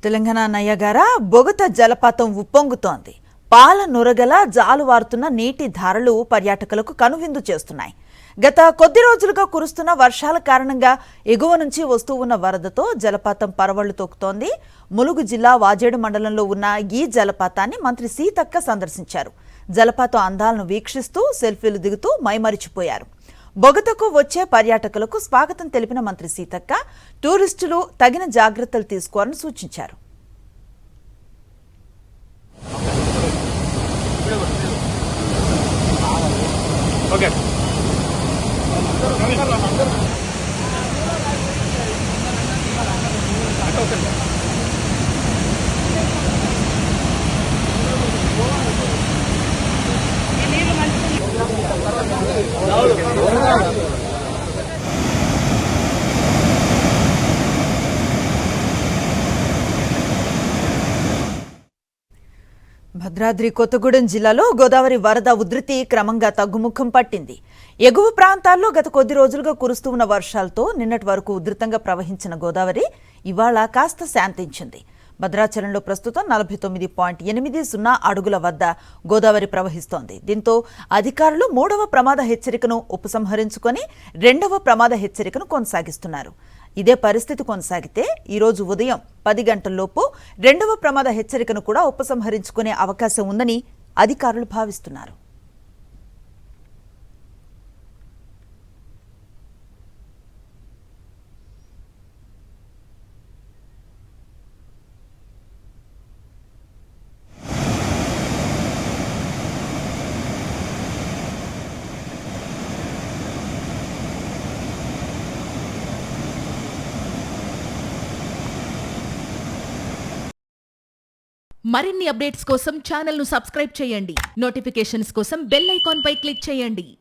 తెలంగాణ నయ్యగార బొగత జలపాతం ఉప్పొంగుతోంది. పాల నురగల జాలువారుతున్న నీటి ధారలు పర్యాటకులకు కనువిందు చేస్తున్నాయి. గత కొద్ది రోజులుగా కురుస్తున్న వర్షాల కారణంగా ఎగువ నుంచి వస్తూ ఉన్న వరదతో జలపాతం పరవళ్లు తొక్కుతోంది. ములుగు జిల్లా వాజేడు మండలంలో ఉన్న ఈ జలపాతాన్ని మంత్రి సీతక్క సందర్శించారు. జలపాతం అందాలను వీక్షిస్తూ సెల్ఫీలు దిగుతూ మైమరిచిపోయారు. బొగతకు వచ్చే పర్యాటకులకు స్వాగతం తెలిపిన మంత్రి సీతక్క టూరిస్టులు తగిన జాగ్రత్తలు తీసుకోవాలని సూచించారు. భద్రాద్రి కొత్తగూడెం జిల్లాలో గోదావరి వరద ఉధృతి క్రమంగా తగ్గుముఖం పట్టింది. ఎగువ ప్రాంతాల్లో గత కొద్ది రోజులుగా కురుస్తూ ఉన్న వర్షాలతో నిన్నటి వరకు ఉధృతంగా ప్రవహించిన గోదావరి ఇవాళ కాస్త శాంతించింది. భద్రాచలంలో ప్రస్తుతం 49.80 అడుగుల వద్ద గోదావరి ప్రవహిస్తోంది. దీంతో అధికారులు 3వ ప్రమాద హెచ్చరికను ఉపసంహరించుకొని 2వ ప్రమాద హెచ్చరికను కొనసాగిస్తున్నారు. ఇదే పరిస్థితి కొనసాగితే ఈరోజు ఉదయం 10 గంటల్లోపు 2వ ప్రమాద హెచ్చరికను కూడా ఉపసంహరించుకునే అవకాశం ఉందని అధికారులు భావిస్తున్నారు. మరిన్ని అప్డేట్స్ కోసం ఛానల్ ను సబ్స్క్రైబ్ చేయండి. నోటిఫికేషన్స్ కోసం బెల్ ఐకాన్ పై క్లిక్ చేయండి.